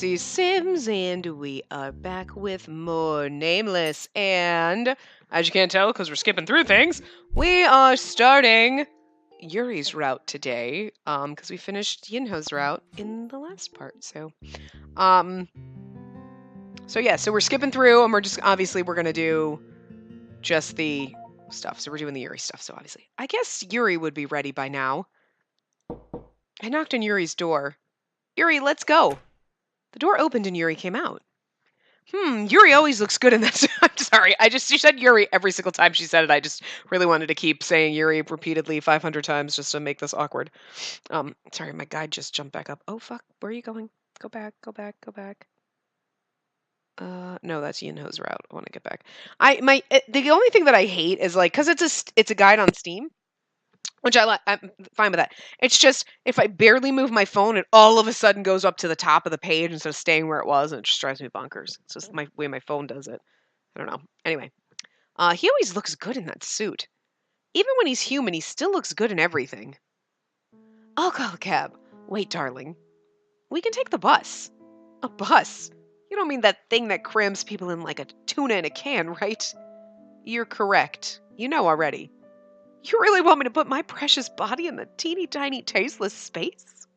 Spacey Sims, and we are back with more Nameless. And as you can't tell, because we're skipping through things, we are starting Yuri's route today, because we finished Yinho's route in the last part. So we're skipping through, and we're just obviously we're gonna do just the stuff. So we're doing the Yuri stuff. So obviously, I guess Yuri would be ready by now. I knocked on Yuri's door. Yuri, let's go. The door opened and Yuri came out. Yuri always looks good in that. I'm sorry. She said Yuri every single time she said it. I just really wanted to keep saying Yuri repeatedly 500 times just to make this awkward. Sorry, my guide just jumped back up. Oh, fuck. Where are you going? Go back, go back, go back. No, that's Yinho's route. I want to get back. The only thing that I hate is because it's a guide on Steam. Which I like. I'm fine with that. It's just if I barely move my phone, it all of a sudden goes up to the top of the page instead of staying where it was, and it just drives me bonkers. It's just my way my phone does it. I don't know. Anyway, he always looks good in that suit. Even when he's human, he still looks good in everything. I'll call a cab. Wait, darling. We can take the bus. A bus? You don't mean that thing that crams people in like a tuna in a can, right? You're correct. You know already. You really want me to put my precious body in the teeny tiny tasteless space?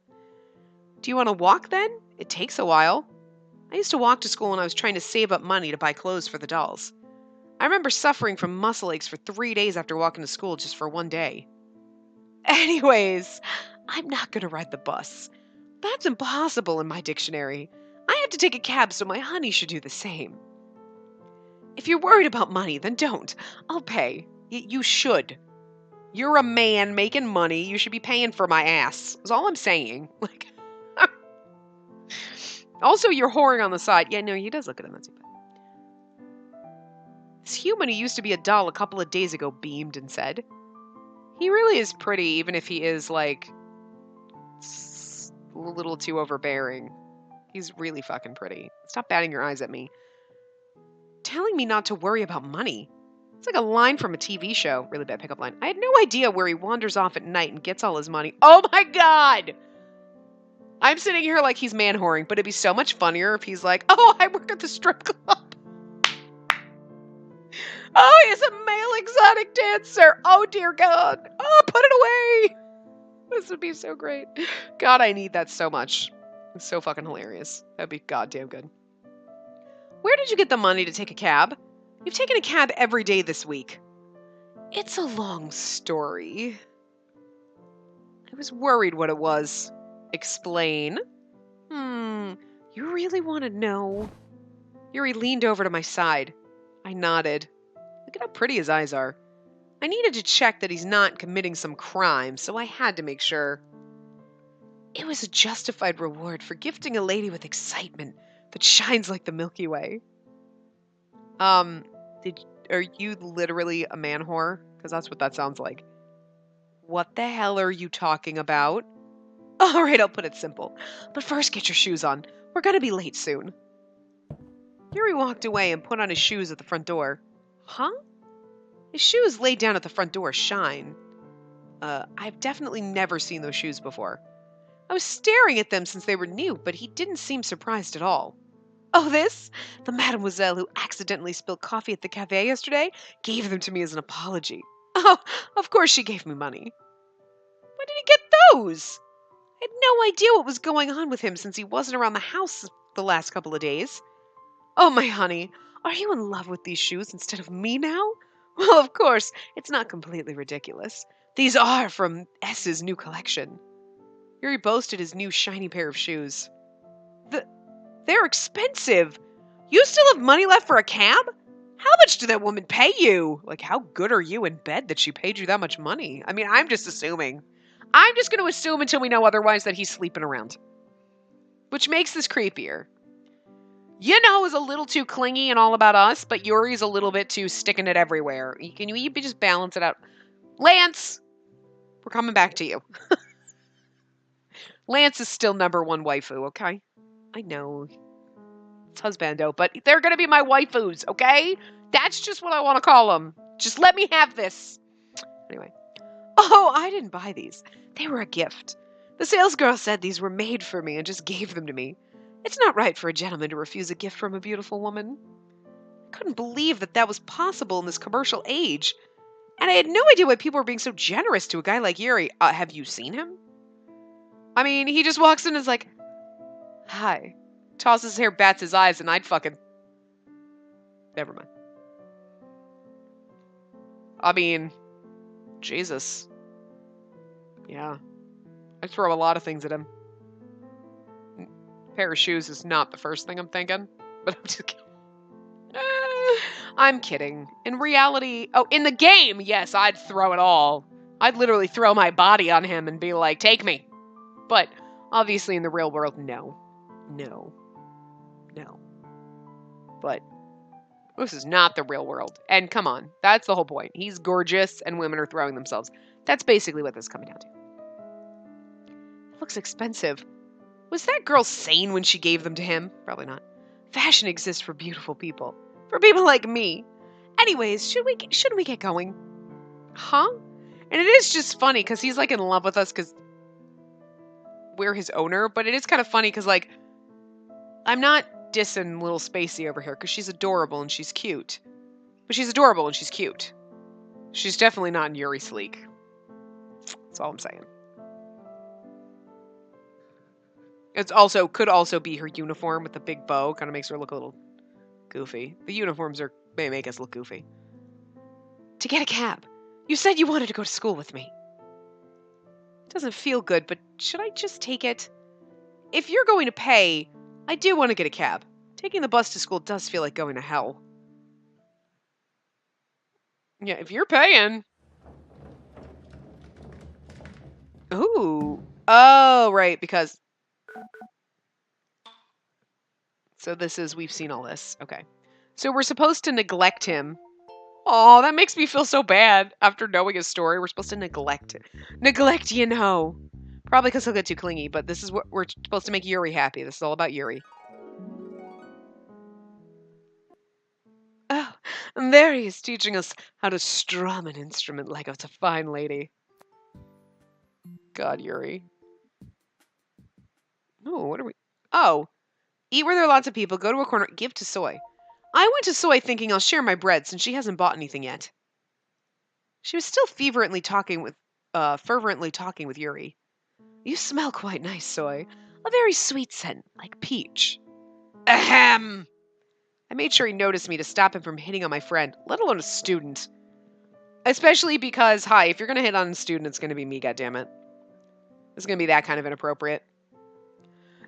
Do you want to walk then? It takes a while. I used to walk to school when I was trying to save up money to buy clothes for the dolls. I remember suffering from muscle aches for 3 days after walking to school just for one day. Anyways, I'm not going to ride the bus. That's impossible in my dictionary. I have to take a cab, so my honey should do the same. If you're worried about money, then don't. I'll pay. You should. You're a man making money. You should be paying for my ass. That's all I'm saying. Also, you're whoring on the side. Yeah, no, he does look good in that suit. This human who used to be a doll a couple of days ago beamed and said, he really is pretty, even if he is, a little too overbearing. He's really fucking pretty. Stop batting your eyes at me. Telling me not to worry about money. It's like a line from a TV show. Really bad pickup line. I had no idea where he wanders off at night and gets all his money. Oh my god! I'm sitting here like he's man-whoring, but it'd be so much funnier if he's like, oh, I work at the strip club. Oh, he's a male exotic dancer. Oh, dear God. Oh, put it away. This would be so great. God, I need that so much. It's so fucking hilarious. That'd be goddamn good. Where did you get the money to take a cab? You've taken a cab every day this week. It's a long story. I was worried what it was. Explain. You really want to know? Yuri leaned over to my side. I nodded. Look at how pretty his eyes are. I needed to check that he's not committing some crime, so I had to make sure. It was a justified reward for gifting a lady with excitement that shines like the Milky Way. Are you literally a man whore? Because that's what that sounds like. What the hell are you talking about? Alright, I'll put it simple. But first get your shoes on. We're gonna be late soon. Yuri walked away and put on his shoes at the front door. Huh? His shoes laid down at the front door shine. I've definitely never seen those shoes before. I was staring at them since they were new, but he didn't seem surprised at all. Oh, this? The mademoiselle who accidentally spilled coffee at the cafe yesterday gave them to me as an apology. Oh, of course she gave me money. When did he get those? I had no idea what was going on with him since he wasn't around the house the last couple of days. Oh, my honey, are you in love with these shoes instead of me now? Well, of course, it's not completely ridiculous. These are from S's new collection. Yuri boasted his new shiny pair of shoes. They're expensive. You still have money left for a cab? How much did that woman pay you? How good are you in bed that she paid you that much money? I mean, I'm just assuming. I'm just going to assume until we know otherwise that he's sleeping around. Which makes this creepier. Is a little too clingy and all about us, but Yuri's a little bit too sticking it everywhere. Can you just balance it out? Lance! We're coming back to you. Lance is still number one waifu, okay? I know. It's husbando, but they're going to be my waifus, okay? That's just what I want to call them. Just let me have this. Anyway. Oh, I didn't buy these. They were a gift. The salesgirl said these were made for me and just gave them to me. It's not right for a gentleman to refuse a gift from a beautiful woman. I couldn't believe that was possible in this commercial age. And I had no idea why people were being so generous to a guy like Yuri. Have you seen him? I mean, he just walks in and is like, hi. Tosses his hair, bats his eyes, and I'd fucking... Never mind. I mean, Jesus. Yeah. I'd throw a lot of things at him. A pair of shoes is not the first thing I'm thinking. But I'm just kidding. I'm kidding. In reality... Oh, in the game, yes, I'd throw it all. I'd literally throw my body on him and be like, take me. But, obviously, in the real world, no. No. No. But... this is not the real world. And come on, that's the whole point. He's gorgeous and women are throwing themselves. That's basically what this is coming down to. It looks expensive. Was that girl sane when she gave them to him? Probably not. Fashion exists for beautiful people. For people like me. Anyways, shouldn't we get going? Huh? And it is just funny because he's like in love with us because we're his owner. But it is kind of funny because like, I'm not dissing little Spacey over here because she's adorable and she's cute. But she's adorable and she's cute. She's definitely not in Yuri sleek. That's all I'm saying. It's also could also be her uniform with the big bow. Kind of makes her look a little goofy. The uniforms may make us look goofy. To get a cab. You said you wanted to go to school with me. Doesn't feel good, but should I just take it? If you're going to pay, I do want to get a cab. Taking the bus to school does feel like going to hell. Yeah, if you're paying. Ooh. Oh, right, because... So this is, we've seen all this. Okay. So we're supposed to neglect him. Oh, that makes me feel so bad. After knowing his story, we're supposed to neglect it. Neglect, you know. Probably because he'll get too clingy, but this is what we're supposed to make Yuri happy. This is all about Yuri. Oh, and there he is teaching us how to strum an instrument like it's a fine lady. God, Yuri. Oh, what are we... Oh. Eat where there are lots of people, go to a corner, give to Soy. I went to Soy thinking I'll share my bread since she hasn't bought anything yet. She was still fervently talking with Yuri. You smell quite nice, Soy. A very sweet scent, like peach. Ahem! I made sure he noticed me to stop him from hitting on my friend, let alone a student. Especially because, hi, if you're going to hit on a student, it's going to be me, goddammit. It's going to be that kind of inappropriate.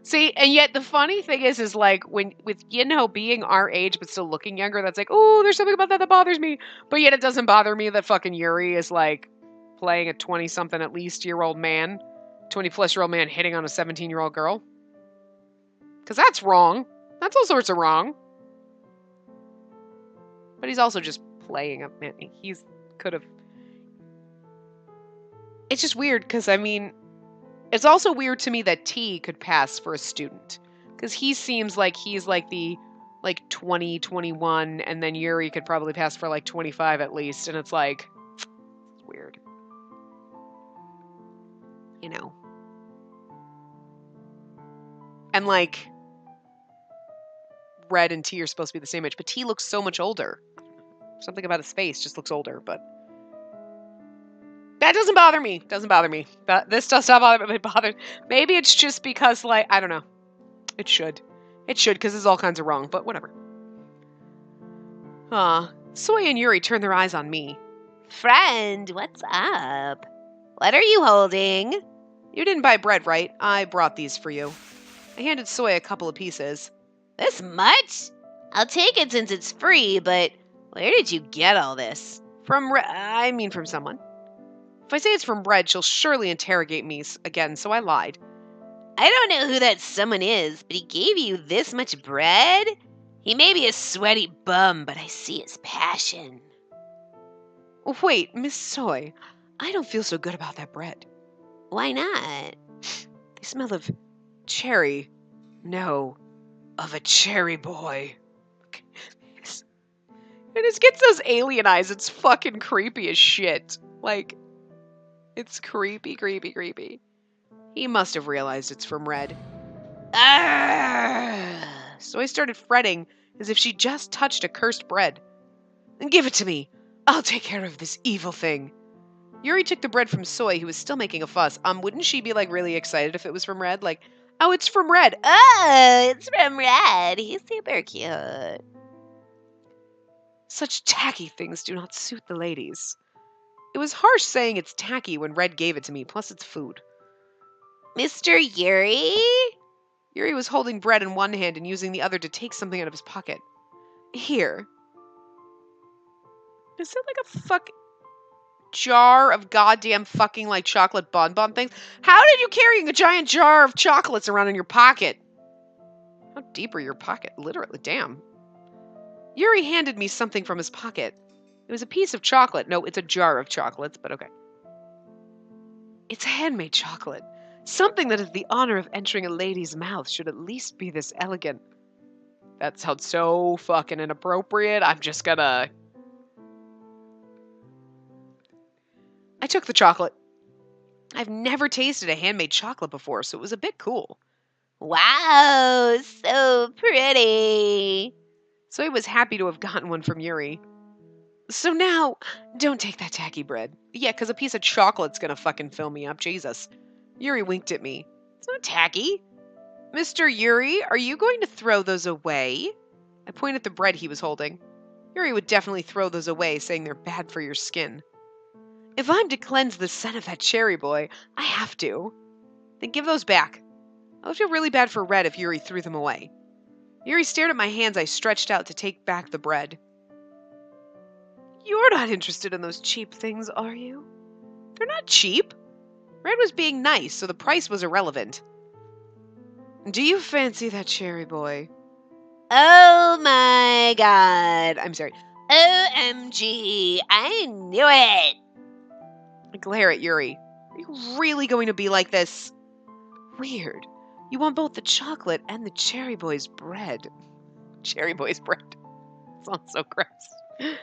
See, and yet the funny thing is like, with Yinho being our age but still looking younger, that's like, oh, there's something about that bothers me. But yet it doesn't bother me that fucking Yuri is like playing a 20-something at least year-old man, 20-plus-year-old man hitting on a 17-year-old girl. Because that's wrong. That's all sorts of wrong. But he's also just playing a man. Could have. It's just weird because, I mean, it's also weird to me that T could pass for a student. Because he seems like he's like the 20, 21, and then Yuri could probably pass for like 25 at least. And it's like, it's weird. You know. And like, Red and T are supposed to be the same age, but T looks so much older. Something about his face just looks older, but that doesn't bother me. Doesn't bother me. This does not bother me. It bothers. Maybe it's just because, like, I don't know. It should. It should, because it's all kinds of wrong, but whatever. Soy and Yuri turn their eyes on me. Friend, what's up? What are you holding? You didn't buy bread, right? I brought these for you. I handed Soy a couple of pieces. This much? I'll take it since it's free, but where did you get all this? From someone. If I say it's from Red, she'll surely interrogate me again, so I lied. I don't know who that someone is, but he gave you this much bread? He may be a sweaty bum, but I see his passion. Wait, Miss Soy, I don't feel so good about that bread. Why not? They smell of cherry. No, of a cherry boy. It just gets those alien eyes. It's fucking creepy as shit. Like, it's creepy, creepy, creepy. He must have realized it's from Red. Arrgh! so I started fretting as if she just touched a cursed bread. Give it to me. I'll take care of this evil thing. Yuri took the bread from Soy, who was still making a fuss. Wouldn't she be, like, really excited if it was from Red? Like, oh, it's from Red. Oh, it's from Red. He's super cute. Such tacky things do not suit the ladies. It was harsh saying it's tacky when Red gave it to me, plus it's food. Mr. Yuri? Yuri was holding bread in one hand and using the other to take something out of his pocket. Here. Is it like a fuck jar of goddamn fucking like chocolate bonbon things? How did you carrying a giant jar of chocolates around in your pocket? How deep are your pocket? Literally, damn. Yuri handed me something from his pocket. It was a piece of chocolate. No, it's a jar of chocolates, but okay. It's handmade chocolate. Something that has the honor of entering a lady's mouth should at least be this elegant. That sounds so fucking inappropriate. I'm just gonna... I took the chocolate. I've never tasted a handmade chocolate before, so it was a bit cool. Wow, so pretty. So I was happy to have gotten one from Yuri. So now, don't take that tacky bread. Yeah, because a piece of chocolate's gonna fucking fill me up, Jesus. Yuri winked at me. It's not tacky. Mr. Yuri, are you going to throw those away? I pointed at the bread he was holding. Yuri would definitely throw those away, saying they're bad for your skin. If I'm to cleanse the scent of that cherry boy, I have to. Then give those back. I would feel really bad for Red if Yuri threw them away. Yuri stared at my hands I stretched out to take back the bread. You're not interested in those cheap things, are you? They're not cheap. Red was being nice, so the price was irrelevant. Do you fancy that cherry boy? Oh my god. I'm sorry. OMG. I knew it. I glare at Yuri. Are you really going to be like this? Weird. You want both the chocolate and the cherry boy's bread. Cherry boy's bread. Sounds so gross.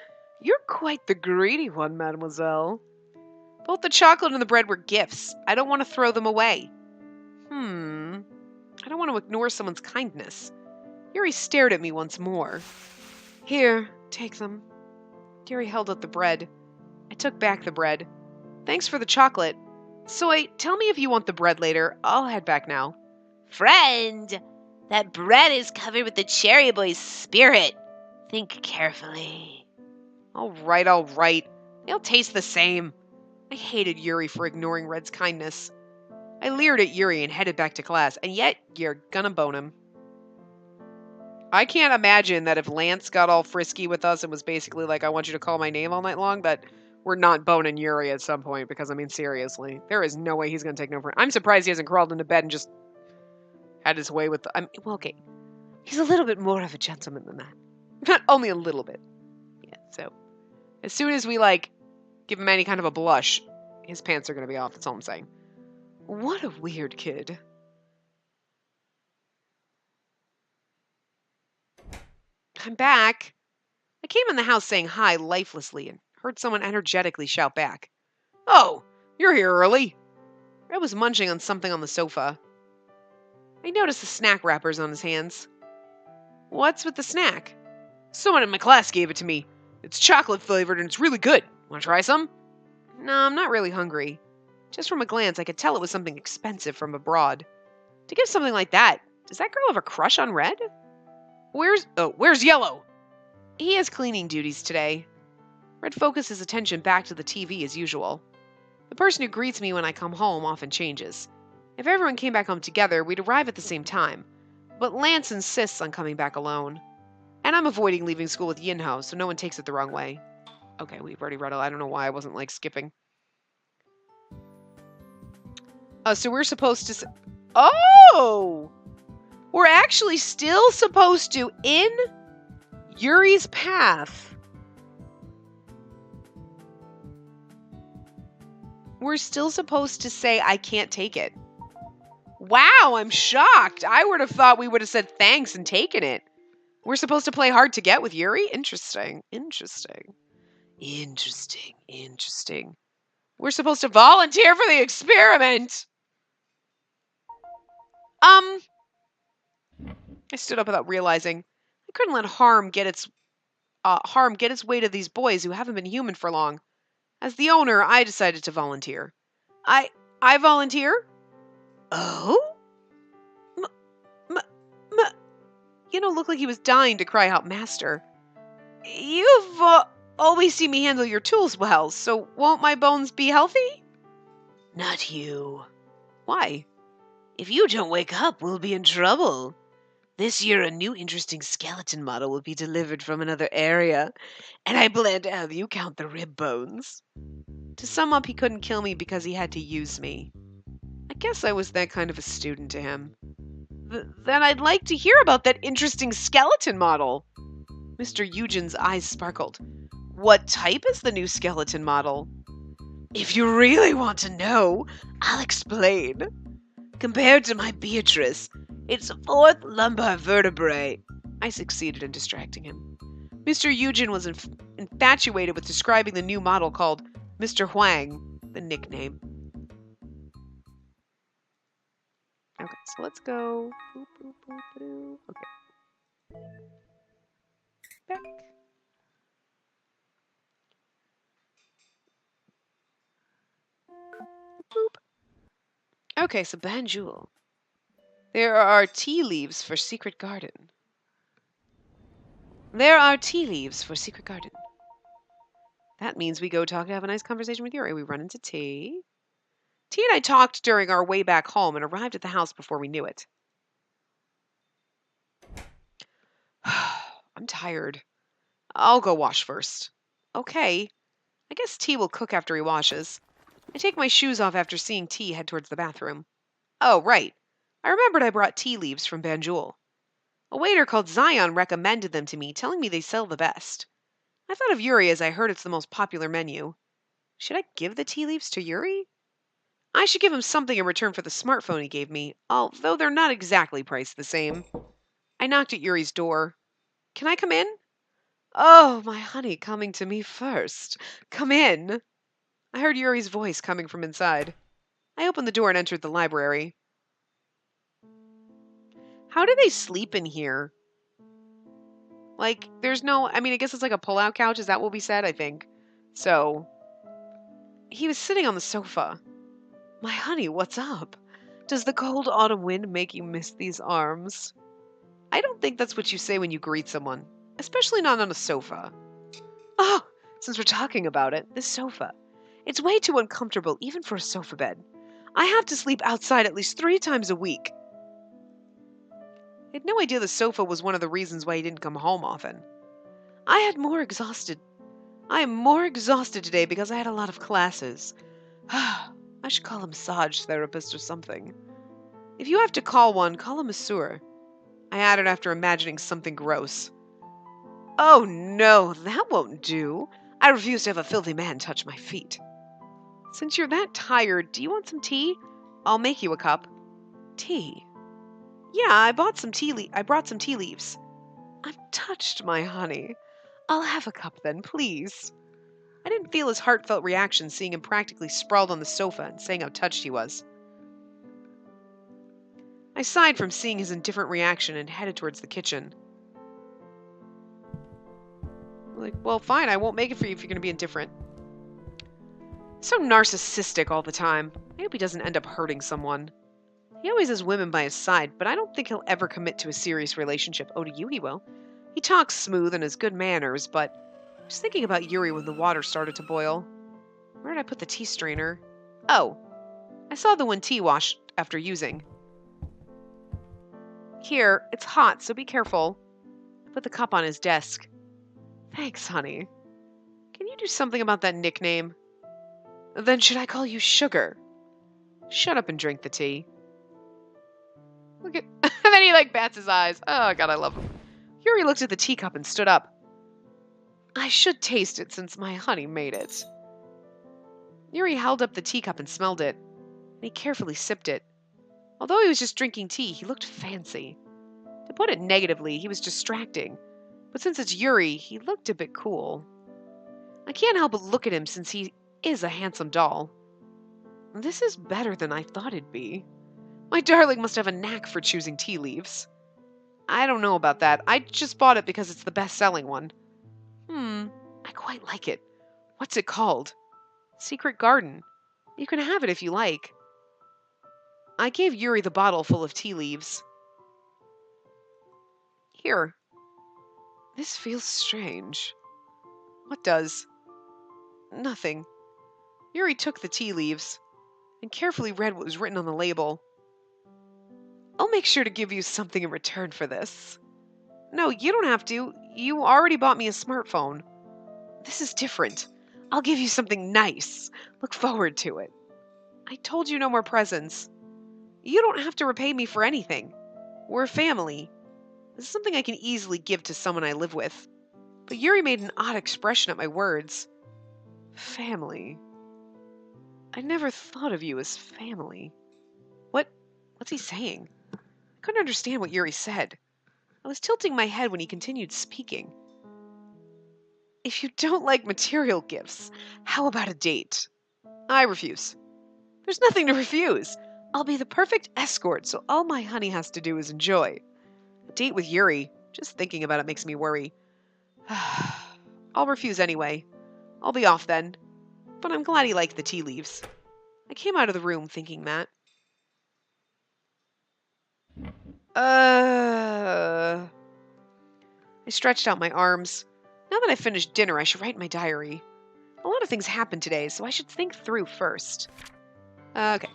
You're quite the greedy one, mademoiselle. Both the chocolate and the bread were gifts. I don't want to throw them away. I don't want to ignore someone's kindness. Yuri stared at me once more. Here, take them. Yuri held out the bread. I took back the bread. Thanks for the chocolate. Soy, tell me if you want the bread later. I'll head back now. Friend, that bread is covered with the cherry boy's spirit. Think carefully. All right. They'll taste the same. I hated Yuri for ignoring Red's kindness. I leered at Yuri and headed back to class, and yet you're gonna bone him. I can't imagine that if Lance got all frisky with us and was basically like, I want you to call my name all night long, that we're not boning Yuri at some point, because, I mean, seriously, there is no way he's gonna take no for it. I'm surprised he hasn't crawled into bed and just had his way with well, okay. He's a little bit more of a gentleman than that. Not only a little bit. Yeah, so as soon as we, like, give him any kind of a blush, his pants are gonna be off, that's all I'm saying. What a weird kid. I'm back. I came in the house saying hi lifelessly and heard someone energetically shout back. Oh, you're here early. Red was munching on something on the sofa. I noticed the snack wrappers on his hands. What's with the snack? Someone in my class gave it to me. It's chocolate flavored and it's really good. Want to try some? No, I'm not really hungry. Just from a glance, I could tell it was something expensive from abroad. To give something like that, does that girl have a crush on Red? Where's Yellow? He has cleaning duties today. Red focused his attention back to the TV as usual. The person who greets me when I come home often changes. If everyone came back home together, we'd arrive at the same time. But Lance insists on coming back alone. And I'm avoiding leaving school with Yinho, so no one takes it the wrong way. Okay, we've already read it. I don't know why I wasn't, like, skipping. So we're supposed to... Oh! We're actually still supposed to, in Yuri's path, we're still supposed to say, I can't take it. Wow, I'm shocked. I would have thought we would have said thanks and taken it. We're supposed to play hard to get with Yuri? Interesting. We're supposed to volunteer for the experiment. I stood up without realizing. I couldn't let harm get its way to these boys who haven't been human for long. As the owner, I decided to volunteer. I I volunteer? Oh? M- m- looked like he was dying to cry out, Master. You've always seen me handle your tools well, so won't my bones be healthy? Not you. Why? If you don't wake up, we'll be in trouble. This year, a new interesting skeleton model will be delivered from another area, and I plan to have you count the rib bones. To sum up, he couldn't kill me because he had to use me. I guess I was that kind of a student to him. Then I'd like to hear about that interesting skeleton model. Mr. Eugen's eyes sparkled. What type is the new skeleton model? If you really want to know, I'll explain. Compared to my Beatrice, it's a fourth lumbar vertebrae. I succeeded in distracting him. Mr. Eugen was infatuated with describing the new model called Mr. Huang, the nickname. Okay, so let's go. Boop, boop, boop, boop. Okay. Back. Boop. Okay, so Banjul. There are tea leaves for secret garden. There are tea leaves for secret garden. That means we go talk to have a nice conversation with Yuri. We run into T. T and I talked during our way back home and arrived at the house before we knew it. I'm tired. I'll go wash first. Okay. I guess T will cook after he washes. I take my shoes off after seeing T head towards the bathroom. Oh, right. I remembered I brought tea leaves from Banjul. A waiter called Zion recommended them to me, telling me they sell the best. I thought of Yuri as I heard it's the most popular menu. Should I give the tea leaves to Yuri? I should give him something in return for the smartphone he gave me, although they're not exactly priced the same. I knocked at Yuri's door. Can I come in? Oh, my honey coming to me first. Come in. I heard Yuri's voice coming from inside. I opened the door and entered the library. How do they sleep in here? Like, there's no, I mean, I guess it's like a pull-out couch. Is that what we said? I think. So, he was sitting on the sofa. My honey, what's up? Does the cold autumn wind make you miss these arms? I don't think that's what you say when you greet someone, especially not on a sofa. Oh, since we're talking about it, this sofa. It's way too uncomfortable even for a sofa bed. I have to sleep outside at least 3 times a week. I had no idea the sofa was one of the reasons why he didn't come home often. I am more exhausted today because I had a lot of classes. I should call a massage therapist or something. If you have to call one, call a masseur. I added after imagining something gross. Oh no, that won't do. I refuse to have a filthy man touch my feet. Since you're that tired, do you want some tea? I'll make you a cup. Tea? Yeah, I brought some tea leaves. I'm touched, my honey. I'll have a cup then, please. I didn't feel his heartfelt reaction seeing him practically sprawled on the sofa and saying how touched he was. I sighed from seeing his indifferent reaction and headed towards the kitchen. Like, well, fine, I won't make it for you if you're going to be indifferent. So narcissistic all the time. I hope he doesn't end up hurting someone. He always has women by his side, but I don't think he'll ever commit to a serious relationship. Oh, to you he will. He talks smooth and has good manners, but I was thinking about Yuri when the water started to boil. Where did I put the tea strainer? Oh, I saw the one tea washed after using. Here, it's hot, so be careful. I put the cup on his desk. Thanks, honey. Can you do something about that nickname? Then should I call you Sugar? Shut up and drink the tea. Look at... and then he, bats his eyes. Oh, God, I love him. Yuri looked at the teacup and stood up. I should taste it since my honey made it. Yuri held up the teacup and smelled it, and he carefully sipped it. Although he was just drinking tea, he looked fancy. To put it negatively, he was distracting. But since it's Yuri, he looked a bit cool. I can't help but look at him since he is a handsome doll. This is better than I thought it'd be. My darling must have a knack for choosing tea leaves. I don't know about that. I just bought it because it's the best-selling one. I quite like it. What's it called? Secret Garden. You can have it if you like. I gave Yuri the bottle full of tea leaves. Here. This feels strange. What does? Nothing. Yuri took the tea leaves and carefully read what was written on the label. I'll make sure to give you something in return for this. No, you don't have to. You already bought me a smartphone. This is different. I'll give you something nice. Look forward to it. I told you no more presents. You don't have to repay me for anything. We're a family. This is something I can easily give to someone I live with. But Yuri made an odd expression at my words. Family. I never thought of you as family. What's he saying? I couldn't understand what Yuri said. I was tilting my head when he continued speaking. If you don't like material gifts, how about a date? I refuse. There's nothing to refuse. I'll be the perfect escort, so all my honey has to do is enjoy. A date with Yuri. Just thinking about it makes me worry. I'll refuse anyway. I'll be off then. But I'm glad he liked the tea leaves. I came out of the room thinking that. I stretched out my arms. Now that I've finished dinner, I should write in my diary. A lot of things happened today, so I should think through first. Okay.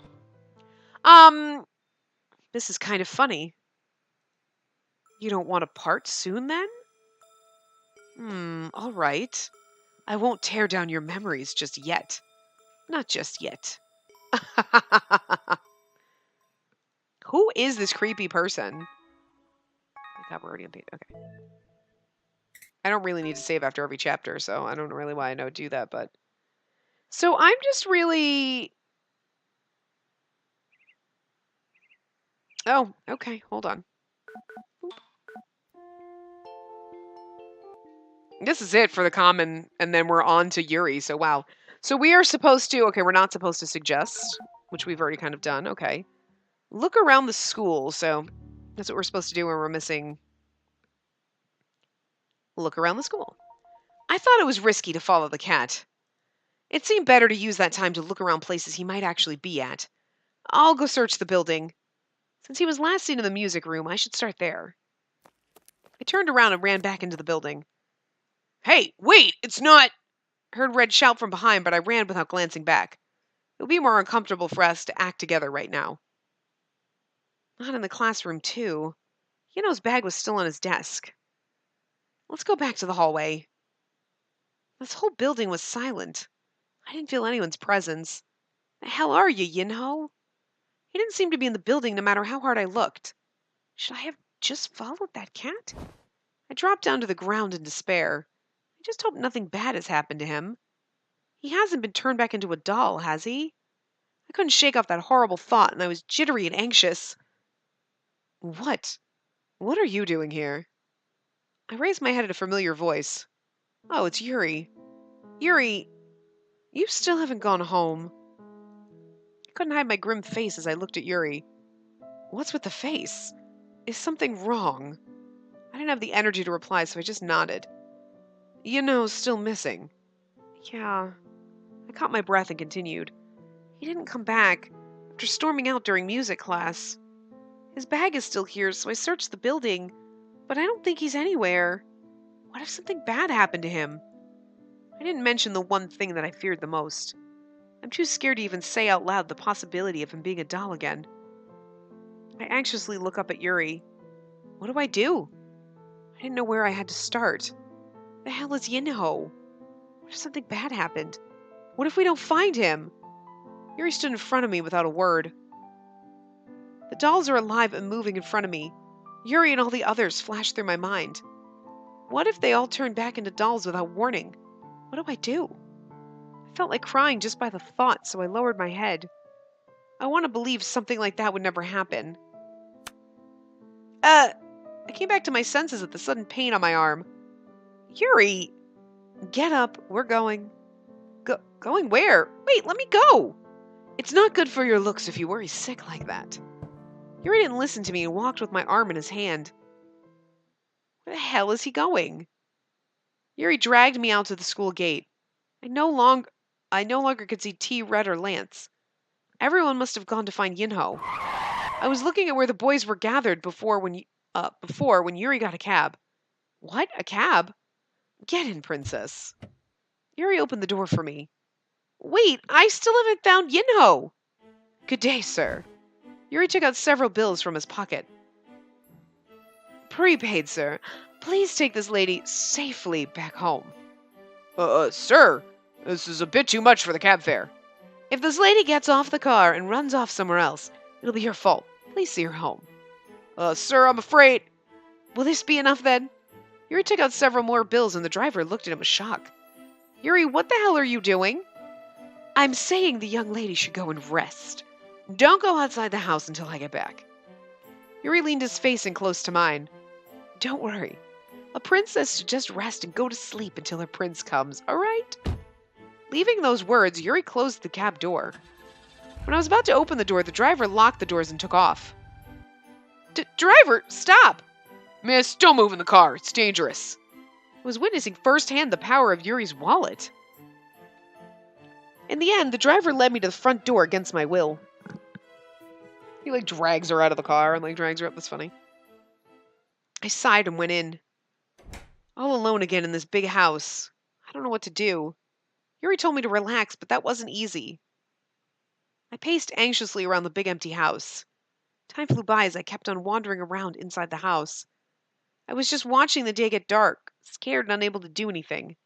This is kind of funny. You don't want to part soon, then? All right. I won't tear down your memories just yet. Not just yet. Who is this creepy person? I thought we're already on page. Okay. I don't really need to save after every chapter, so I don't know really why I don't do that, but... So I'm just really... Oh, okay, hold on. This is it for the common, and then we're on to Yuri, so wow. So we are supposed to... Okay, we're not supposed to suggest, which we've already kind of done. Okay. Look around the school, so that's what we're supposed to do when we're missing... Look around the school. I thought it was risky to follow the cat. It seemed better to use that time to look around places he might actually be at. I'll go search the building. Since he was last seen in the music room, I should start there. I turned around and ran back into the building. Hey, wait, it's not... I heard Red shout from behind, but I ran without glancing back. It would be more uncomfortable for us to act together right now. Not in the classroom, too. Yeno's bag was still on his desk. Let's go back to the hallway. This whole building was silent. I didn't feel anyone's presence. The hell are you, Yinho? He didn't seem to be in the building no matter how hard I looked. Should I have just followed that cat? I dropped down to the ground in despair. I just hope nothing bad has happened to him. He hasn't been turned back into a doll, has he? I couldn't shake off that horrible thought, and I was jittery and anxious. What? What are you doing here? I raised my head at a familiar voice. Oh, it's Yuri. Yuri, you still haven't gone home. I couldn't hide my grim face as I looked at Yuri. What's with the face? Is something wrong? I didn't have the energy to reply, so I just nodded. Still missing. Yeah. I caught my breath and continued. He didn't come back after storming out during music class. His bag is still here, so I searched the building, but I don't think he's anywhere. What if something bad happened to him? I didn't mention the one thing that I feared the most. I'm too scared to even say out loud the possibility of him being a doll again. I anxiously look up at Yuri. What do I do? I didn't know where I had to start. The hell is Yinho? What if something bad happened? What if we don't find him? Yuri stood in front of me without a word. The dolls are alive and moving in front of me. Yuri and all the others flashed through my mind. What if they all turned back into dolls without warning? What do I do? I felt like crying just by the thought, so I lowered my head. I want to believe something like that would never happen. I came back to my senses at the sudden pain on my arm. Yuri! Get up, we're going. Going where? Wait, let me go! It's not good for your looks if you worry sick like that. Yuri didn't listen to me and walked with my arm in his hand. Where the hell is he going? Yuri dragged me out to the school gate. I no longer could see T, Red, or Lance. Everyone must have gone to find Yinho. I was looking at where the boys were gathered before when Yuri got a cab. What? A cab? Get in, princess. Yuri opened the door for me. Wait, I still haven't found Yinho. Good day, sir. Yuri took out several bills from his pocket. Prepaid, sir. Please take this lady safely back home. Sir, this is a bit too much for the cab fare. If this lady gets off the car and runs off somewhere else, it'll be your fault. Please see her home. Sir, I'm afraid. Will this be enough then? Yuri took out several more bills and the driver looked at him with shock. Yuri, what the hell are you doing? I'm saying the young lady should go and rest. Don't go outside the house until I get back. Yuri leaned his face in close to mine. Don't worry. A princess should just rest and go to sleep until her prince comes, all right? Leaving those words, Yuri closed the cab door. When I was about to open the door, the driver locked the doors and took off. Driver, stop! Miss, don't move in the car. It's dangerous. I was witnessing firsthand the power of Yuri's wallet. In the end, the driver led me to the front door against my will. He, drags her out of the car and, drags her up. That's funny. I sighed and went in. All alone again in this big house. I don't know what to do. Yuri told me to relax, but that wasn't easy. I paced anxiously around the big empty house. Time flew by as I kept on wandering around inside the house. I was just watching the day get dark, scared and unable to do anything.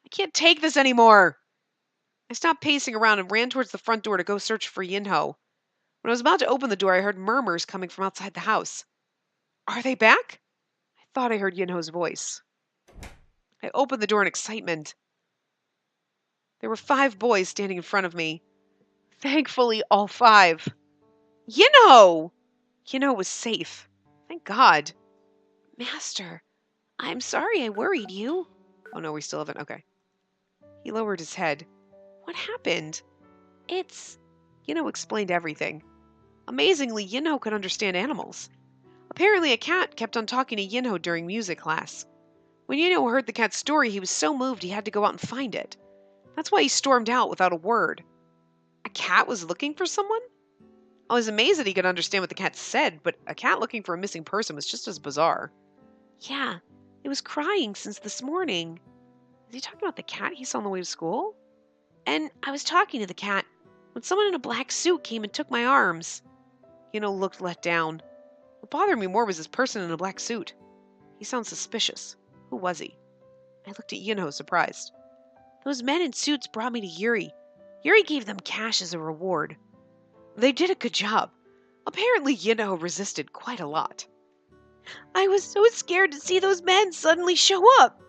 I can't take this anymore! I stopped pacing around and ran towards the front door to go search for Yinho. When I was about to open the door, I heard murmurs coming from outside the house. Are they back? I thought I heard Yinho's voice. I opened the door in excitement. There were 5 boys standing in front of me. Thankfully, all 5. Yinho! Yinho was safe. Thank God. Master, I'm sorry I worried you. Oh no, we still haven't. Okay. He lowered his head. What happened? Yinho explained everything. Amazingly, Yinho could understand animals. Apparently, a cat kept on talking to Yinho during music class. When Yinho heard the cat's story, he was so moved he had to go out and find it. That's why he stormed out without a word. A cat was looking for someone? I was amazed that he could understand what the cat said, but a cat looking for a missing person was just as bizarre. Yeah, it was crying since this morning. Is he talking about the cat he saw on the way to school? And I was talking to the cat when someone in a black suit came and took my arms. Yinho looked let down. What bothered me more was this person in a black suit. He sounds suspicious. Who was he? I looked at Yinho, surprised. Those men in suits brought me to Yuri. Yuri gave them cash as a reward. They did a good job. Apparently, Yinho resisted quite a lot. I was so scared to see those men suddenly show up.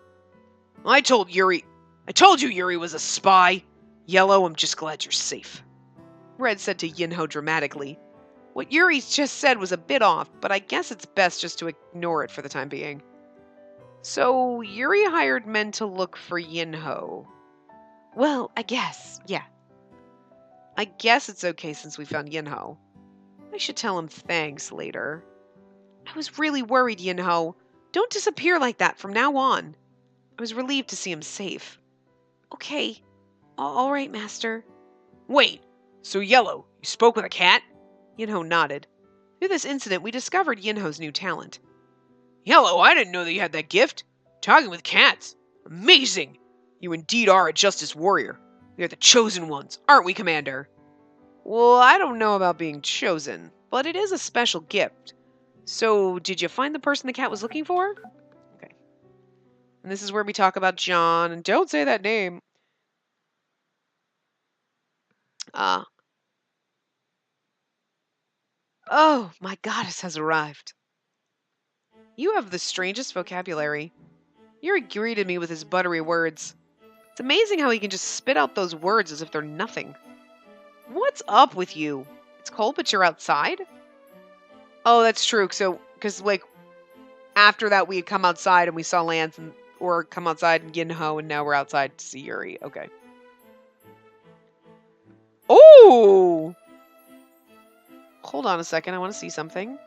I told you Yuri was a spy. Yellow, I'm just glad you're safe. Red said to Yinho dramatically. What Yuri just said was a bit off, but I guess it's best just to ignore it for the time being. So, Yuri hired men to look for Yinho. Well, I guess, yeah. I guess it's okay since we found Yinho. I should tell him thanks later. I was really worried, Yinho. Don't disappear like that from now on. I was relieved to see him safe. Okay. All right, Master. Wait, so Yellow, you spoke with a cat? Yinho nodded. Through this incident, we discovered Yinho's new talent. Yellow, I didn't know that you had that gift. Talking with cats. Amazing! You indeed are a justice warrior. We are the chosen ones, aren't we, Commander? Well, I don't know about being chosen, but it is a special gift. So, did you find the person the cat was looking for? Okay. And this is where we talk about John, and don't say that name. Oh, my goddess has arrived. You have the strangest vocabulary. Yuri greeted me with his buttery words. It's amazing how he can just spit out those words as if they're nothing. What's up with you? It's cold, but you're outside? Oh, that's true. So, because, after that we had come outside and we saw Lance, or come outside and Yinho, and now we're outside to see Yuri. Okay. Oh! Hold on a second. I want to see something.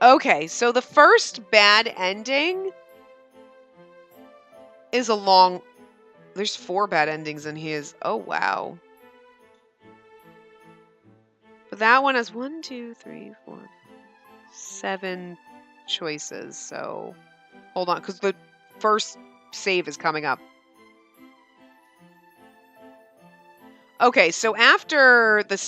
Okay, so the first bad ending is a long... There's 4 bad endings in his. Oh, wow. But that one has 1, 2, 3, 4, 7 choices. So hold on, because the first save is coming up. Okay, so after the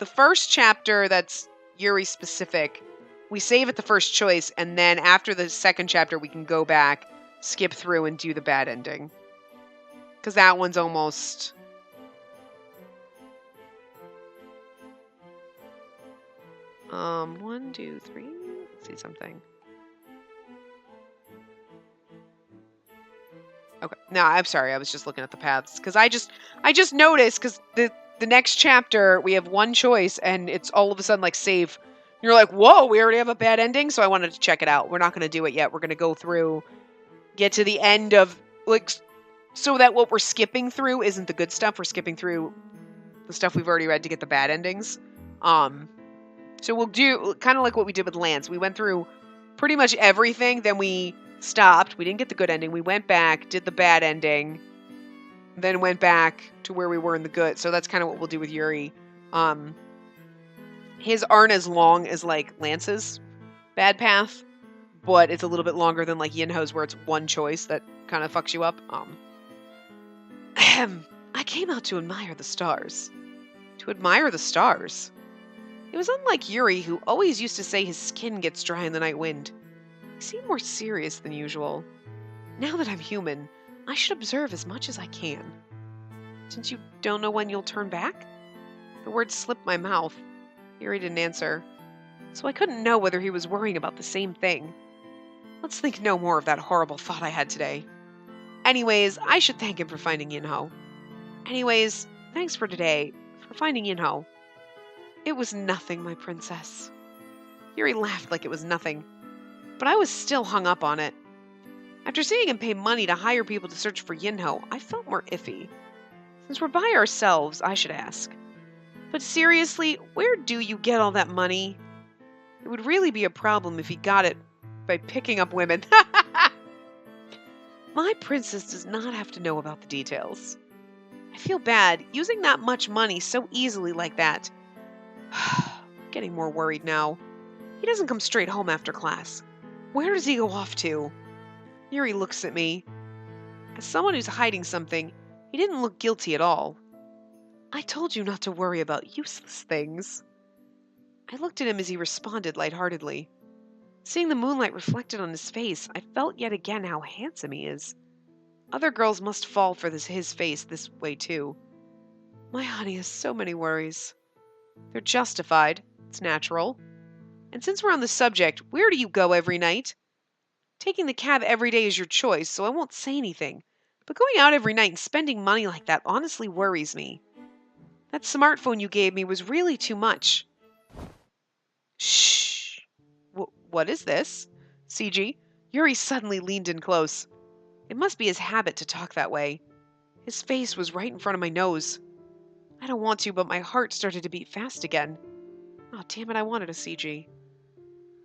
first chapter that's Yuri specific, we save at the first choice, and then after the second chapter, we can go back, skip through, and do the bad ending. Because that one's almost... One, two, three. Let's see something. Okay. No, I'm sorry. I was just looking at the paths because I just noticed because the next chapter we have one choice and it's all of a sudden like save. You're like, whoa, we already have a bad ending, so I wanted to check it out. We're not going to do it yet. We're going to go through, get to the end of like, so that what we're skipping through isn't the good stuff. We're skipping through the stuff we've already read to get the bad endings. So we'll do kind of like what we did with Lance. We went through pretty much everything, then we stopped. We didn't get the good ending. We went back, did the bad ending, then went back to where we were in the good. So that's kind of what we'll do with Yuri. His aren't as long as like Lance's bad path, but it's a little bit longer than like Yinho's where it's one choice that kind of fucks you up. I came out to admire the stars. To admire the stars? It was unlike Yuri, who always used to say his skin gets dry in the night wind. He seemed more serious than usual. Now that I'm human, I should observe as much as I can. Since you don't know when you'll turn back? The words slipped my mouth. Yuri didn't answer, so I couldn't know whether he was worrying about the same thing. Let's think no more of that horrible thought I had today. Anyways, I should thank him for finding Yinho. Anyways, thanks for today, for finding Yinho. It was nothing, my princess. Yuri laughed like it was nothing, but I was still hung up on it. After seeing him pay money to hire people to search for Yinho, I felt more iffy. Since we're by ourselves, I should ask. But seriously, where do you get all that money? It would really be a problem if he got it by picking up women. My princess does not have to know about the details. I feel bad using that much money so easily like that. Getting more worried now. He doesn't come straight home after class. Where does he go off to? Yuri looks at me. As someone who's hiding something, he didn't look guilty at all. I told you not to worry about useless things. I looked at him as he responded lightheartedly. Seeing the moonlight reflected on his face, I felt yet again how handsome he is. Other girls must fall for his face this way too. My honey has so many worries. They're justified. It's natural. And since we're on the subject, where do you go every night? Taking the cab every day is your choice, so I won't say anything. But going out every night and spending money like that honestly worries me. That smartphone you gave me was really too much. Shh. What is this? CG. Yuri suddenly leaned in close. It must be his habit to talk that way. His face was right in front of my nose. I don't want to, but my heart started to beat fast again. Oh, damn it, I wanted a CG.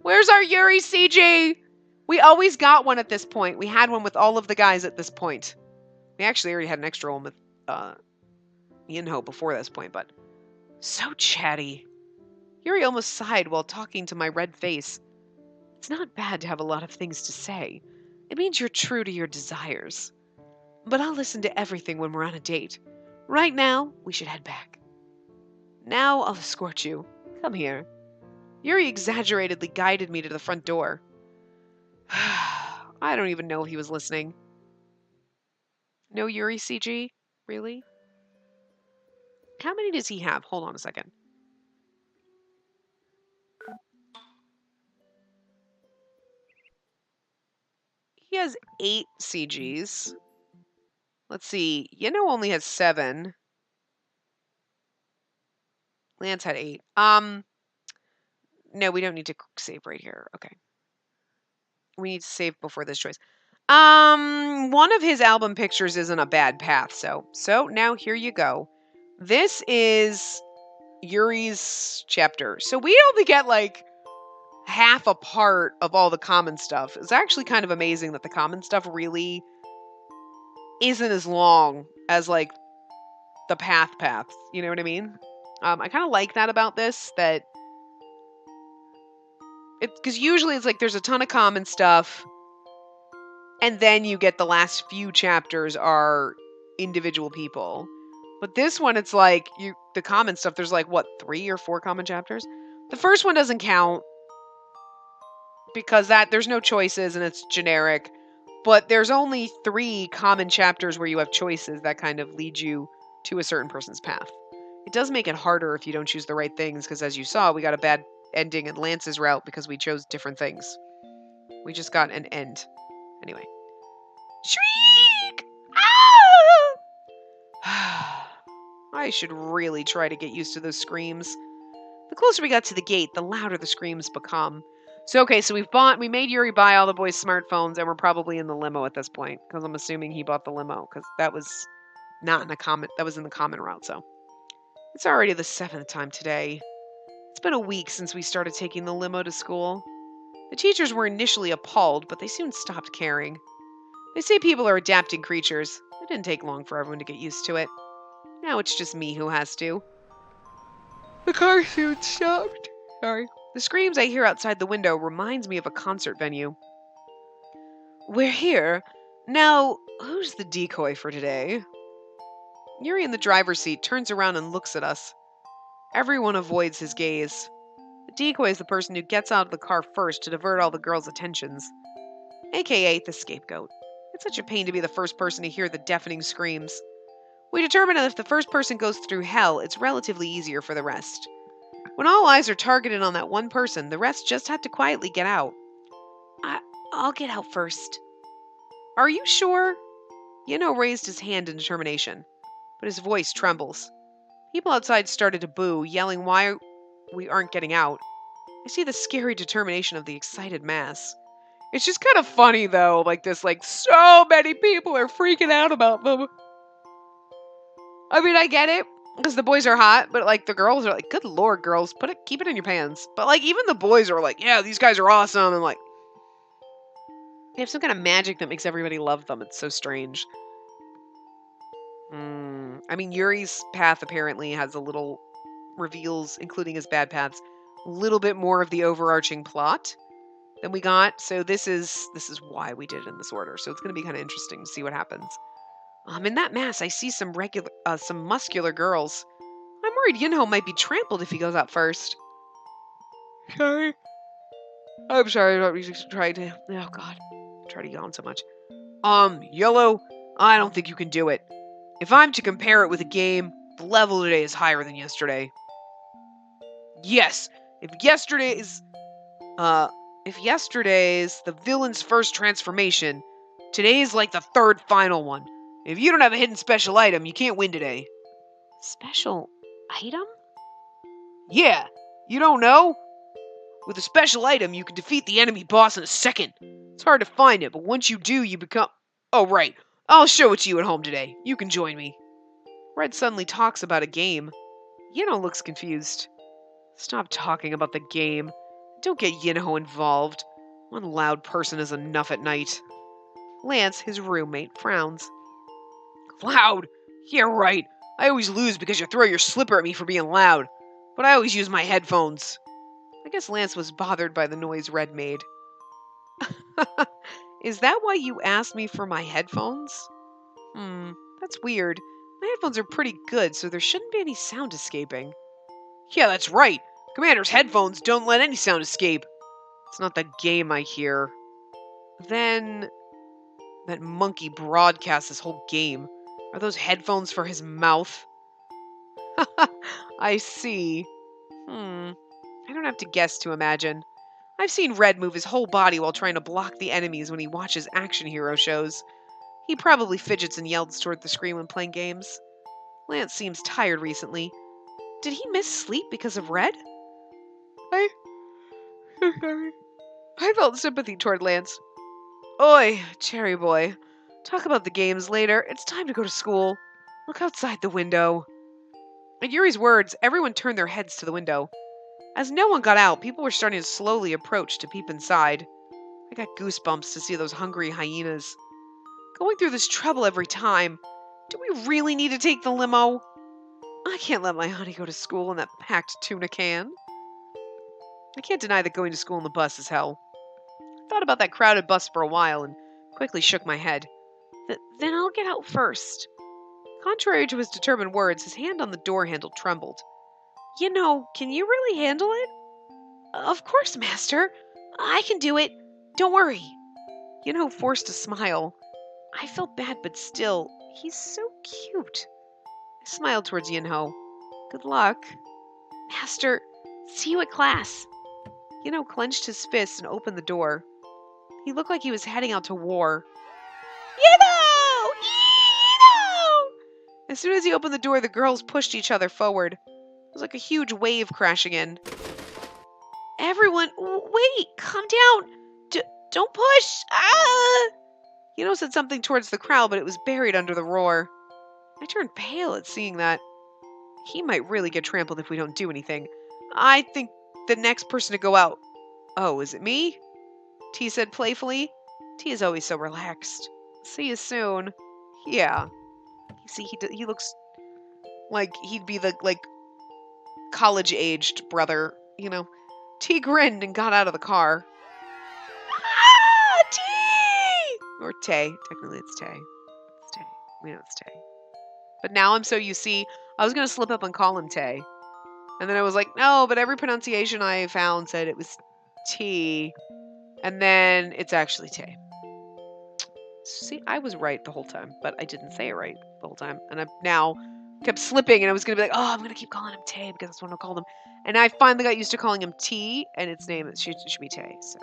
Where's our Yuri CG? We always got one at this point. We had one with all of the guys at this point. We actually already had an extra one with Yinho before this point, but so chatty. Yuri almost sighed while talking to my red face. It's not bad to have a lot of things to say. It means you're true to your desires. But I'll listen to everything when we're on a date. Right now, we should head back. Now I'll escort you. Come here. Yuri exaggeratedly guided me to the front door. I don't even know if he was listening. No Yuri CG? Really? How many does he have? Hold on a second. He has 8 CGs. Let's see. Yinho only has 7. Lance had 8. No, we don't need to save right here. Okay. We need to save before this choice. One of his album pictures isn't a bad path, so now here you go. This is Yuri's chapter. So we only get like half a part of all the common stuff. It's actually kind of amazing that the common stuff really isn't as long as like the paths. You know what I mean? I kind of like that about this, that because usually it's like there's a ton of common stuff, and then you get the last few chapters are individual people. But this one, it's like the common stuff. There's like what, 3 or 4 common chapters. The first one doesn't count because there's no choices and it's generic. But there's only 3 common chapters where you have choices that kind of lead you to a certain person's path. It does make it harder if you don't choose the right things, because as you saw, we got a bad ending in Lance's route because we chose different things. We just got an end. Anyway. Shriek! Ah! I should really try to get used to those screams. The closer we got to the gate, the louder the screams become. So we made Yuri buy all the boys' smartphones, and we're probably in the limo at this point, because I'm assuming he bought the limo, because that was not in that was in the common route, so. It's already the 7th time today. It's been a week since we started taking the limo to school. The teachers were initially appalled, but they soon stopped caring. They say people are adapting creatures. It didn't take long for everyone to get used to it. Now it's just me who has to. The car soon stopped. Sorry. The screams I hear outside the window reminds me of a concert venue. We're here. Now, who's the decoy for today? Yuri in the driver's seat turns around and looks at us. Everyone avoids his gaze. The decoy is the person who gets out of the car first to divert all the girls' attentions, aka the scapegoat. It's such a pain to be the first person to hear the deafening screams. We determine that if the first person goes through hell, it's relatively easier for the rest. When all eyes are targeted on that one person, the rest just have to quietly get out. I'll get out first. Are you sure? Yino raised his hand in determination, but his voice trembles. People outside started to boo, yelling why we aren't getting out. I see the scary determination of the excited mass. It's just kind of funny, though, so many people are freaking out about them. I mean, I get it, because the boys are hot, but, the girls are like, good lord, girls, keep it in your pants. But, even the boys are like, yeah, these guys are awesome, and, they have some kind of magic that makes everybody love them. It's so strange. I mean, Yuri's path apparently has a little reveals, including his bad paths, a little bit more of the overarching plot than we got. So this is why we did it in this order. So it's going to be kind of interesting to see what happens. In that mass, I see some muscular girls. I'm worried Yunho might be trampled if he goes out first. Sorry. I'm sorry. I'm trying to. Oh God, I try to yawn so much. Yellow, I don't think you can do it. If I'm to compare it with a game, the level today is higher than yesterday. Yes, if yesterday's the villain's first transformation, today's like the 3rd final one. If you don't have a hidden special item, you can't win today. Special item? Yeah, you don't know? With a special item, you can defeat the enemy boss in a second. It's hard to find it, but once you do, you become... Oh, right. I'll show it to you at home today. You can join me. Red suddenly talks about a game. Yino looks confused. Stop talking about the game. Don't get Yinho involved. One loud person is enough at night. Lance, his roommate, frowns. Loud? Yeah, right. I always lose because you throw your slipper at me for being loud. But I always use my headphones. I guess Lance was bothered by the noise Red made. Is that why you asked me for my headphones? That's weird. My headphones are pretty good, so there shouldn't be any sound escaping. Yeah, that's right. Commander's headphones don't let any sound escape. It's not the game I hear. Then... that monkey broadcasts this whole game. Are those headphones for his mouth? I see. I don't have to guess to imagine. I've seen Red move his whole body while trying to block the enemies when he watches action hero shows. He probably fidgets and yells toward the screen when playing games. Lance seems tired recently. Did he miss sleep because of Red? I felt sympathy toward Lance. Oi, cherry boy. Talk about the games later. It's time to go to school. Look outside the window. At Yuri's words, everyone turned their heads to the window. As no one got out, people were starting to slowly approach to peep inside. I got goosebumps to see those hungry hyenas. Going through this trouble every time. Do we really need to take the limo? I can't let my honey go to school in that packed tuna can. I can't deny that going to school in the bus is hell. I thought about that crowded bus for a while and quickly shook my head. Then I'll get out first. Contrary to his determined words, his hand on the door handle trembled. Can you really handle it? Of course, Master. I can do it. Don't worry. Forced a smile. I felt bad, but still, he's so cute. I smiled towards Yinho. Good luck. Master, see you at class. Clenched his fist and opened the door. He looked like he was heading out to war. Yinho! Yinho! As soon as he opened the door, the girls pushed each other forward. It was like a huge wave crashing in. Everyone, wait, calm down. Don't push. Ah! Said something towards the crowd, but it was buried under the roar. I turned pale at seeing that. He might really get trampled if we don't do anything. I think the next person to go out. Oh, is it me? T said playfully. T is always so relaxed. See you soon. Yeah. You see, he looks like he'd be the, college-aged brother, T grinned and got out of the car. Ah, T! Or Tay. Technically, it's Tay. It's Tay. We know it's Tay. But now I'm so I was going to slip up and call him Tay. And then I was like, no, but every pronunciation I found said it was T. And then it's actually Tay. See, I was right the whole time, but I didn't say it right the whole time. And I now kept slipping, and I was going to be like, oh, I'm going to keep calling him Tay because that's what I called him. And I finally got used to calling him T, and its name should be Tay. So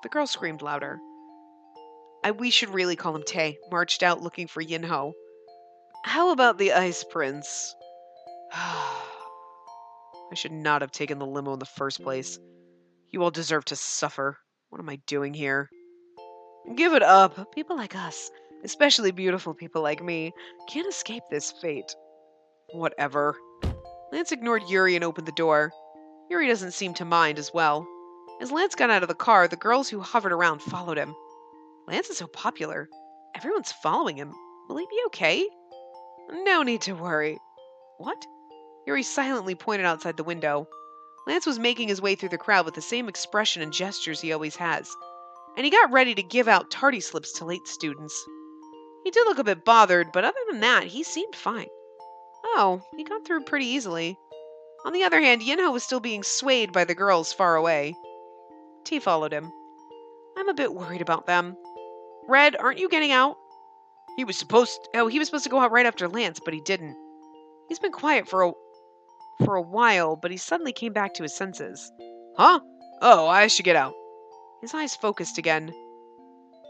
the girl screamed louder. We should really call him Tay. Marched out looking for Yinho. How about the Ice Prince? I should not have taken the limo in the first place. You all deserve to suffer. What am I doing here? Give it up. People like us, especially beautiful people like me, can't escape this fate. Whatever. Lance ignored Yuri and opened the door. Yuri doesn't seem to mind as well. As Lance got out of the car, the girls who hovered around followed him. Lance is so popular. Everyone's following him. Will he be okay? No need to worry. What? Yuri silently pointed outside the window. Lance was making his way through the crowd with the same expression and gestures he always has, and he got ready to give out tardy slips to late students. He did look a bit bothered, but other than that, he seemed fine. Oh, he got through pretty easily. On the other hand, Yinho was still being swayed by the girls far away. T followed him. I'm a bit worried about them. Red, aren't you getting out? He was supposed to go out right after Lance, but he didn't. He's been quiet for a while, but he suddenly came back to his senses. Huh? Oh, I should get out. His eyes focused again.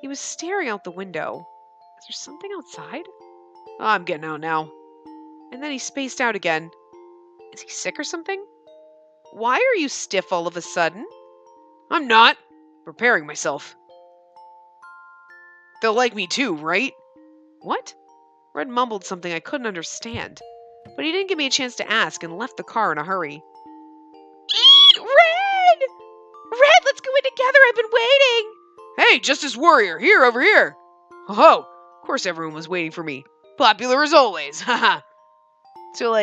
He was staring out the window. Is there something outside? Oh, I'm getting out now. And then he spaced out again. Is he sick or something? Why are you stiff all of a sudden? I'm not. Preparing myself. They'll like me too, right? What? Red mumbled something I couldn't understand, but he didn't give me a chance to ask and left the car in a hurry. Red! Red, let's go in together. I've been waiting. Hey, Justice Warrior, here, over here. Oh, of course everyone was waiting for me. Popular as always, haha. So,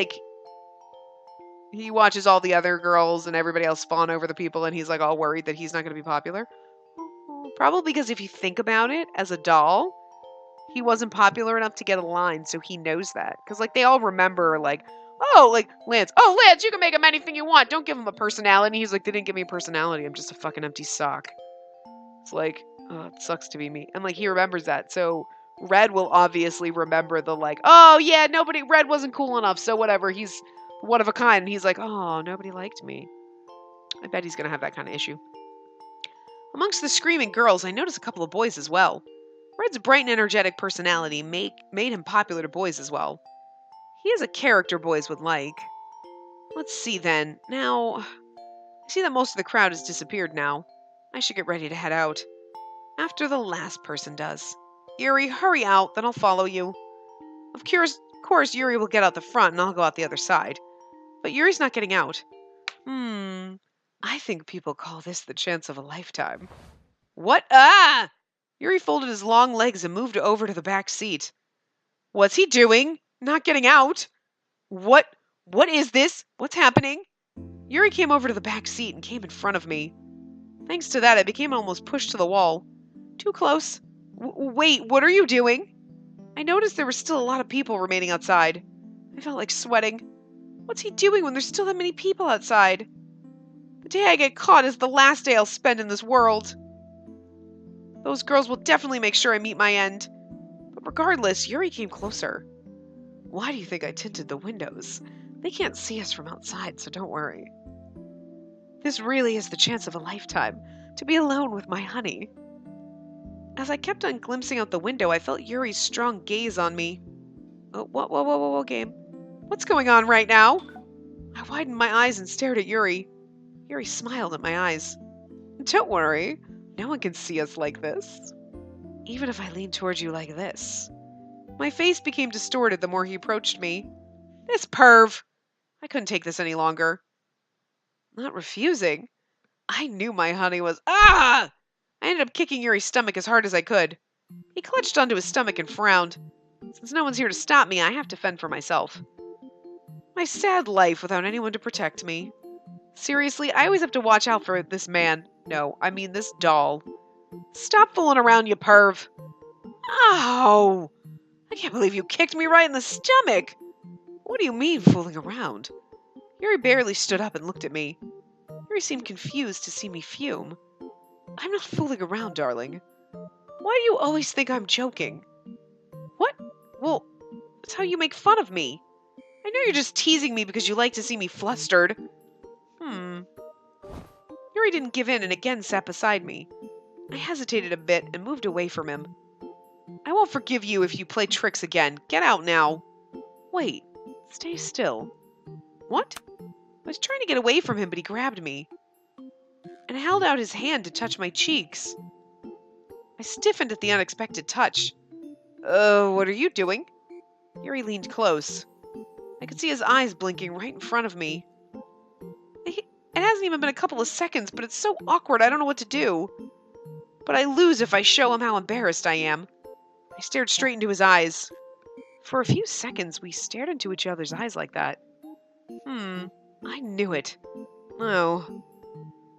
he watches all the other girls and everybody else fawn over the people, and he's, all worried that he's not going to be popular. Probably because if you think about it, as a doll, he wasn't popular enough to get a line, so he knows that. Because, they all remember, Lance. Oh, Lance, you can make him anything you want. Don't give him a personality. He's like, they didn't give me a personality. I'm just a fucking empty sock. It's oh, it sucks to be me. And, he remembers that. So, Red will obviously remember the, oh, yeah, Red wasn't cool enough, so whatever. He's one of a kind. And he's like, oh, nobody liked me. I bet he's going to have that kind of issue. Amongst the screaming girls, I noticed a couple of boys as well. Red's bright and energetic personality made him popular to boys as well. He is a character boys would like. Let's see then. Now, I see that most of the crowd has disappeared now. I should get ready to head out. After the last person does. Yuri, hurry out, then I'll follow you. Of course, Yuri will get out the front and I'll go out the other side. But Yuri's not getting out. I think people call this the chance of a lifetime. What? Ah! Yuri folded his long legs and moved over to the back seat. What's he doing? Not getting out? What is this? What's happening? Yuri came over to the back seat and came in front of me. Thanks to that, I became almost pushed to the wall. Too close. Wait, what are you doing? I noticed there were still a lot of people remaining outside. I felt like sweating. What's he doing when there's still that many people outside? The day I get caught is the last day I'll spend in this world. Those girls will definitely make sure I meet my end. But regardless, Yuri came closer. Why do you think I tinted the windows? They can't see us from outside, so don't worry. This really is the chance of a lifetime, to be alone with my honey. As I kept on glimpsing out the window, I felt Yuri's strong gaze on me. Oh, whoa, game. What's going on right now? I widened my eyes and stared at Yuri. Yuri smiled at my eyes. Don't worry, no one can see us like this. Even if I lean towards you like this. My face became distorted the more he approached me. This perv! I couldn't take this any longer. Not refusing. I knew my honey was... Ah! I ended up kicking Yuri's stomach as hard as I could. He clutched onto his stomach and frowned. Since no one's here to stop me, I have to fend for myself. My sad life without anyone to protect me. Seriously, I always have to watch out for this man. No, I mean this doll. Stop fooling around, you perv. Ow! I can't believe you kicked me right in the stomach. What do you mean, fooling around? Yuri barely stood up and looked at me. Yuri seemed confused to see me fume. I'm not fooling around, darling. Why do you always think I'm joking? What? Well, that's how you make fun of me. I know you're just teasing me because you like to see me flustered. Yuri didn't give in and again sat beside me. I hesitated a bit and moved away from him. I won't forgive you if you play tricks again. Get out now. Wait, stay still. What? I was trying to get away from him, but he grabbed me and held out his hand to touch my cheeks. I stiffened at the unexpected touch. What are you doing? Yuri leaned close. I could see his eyes blinking right in front of me. It hasn't even been a couple of seconds, but it's so awkward I don't know what to do. But I lose if I show him how embarrassed I am. I stared straight into his eyes. For a few seconds, we stared into each other's eyes like that. I knew it. Oh.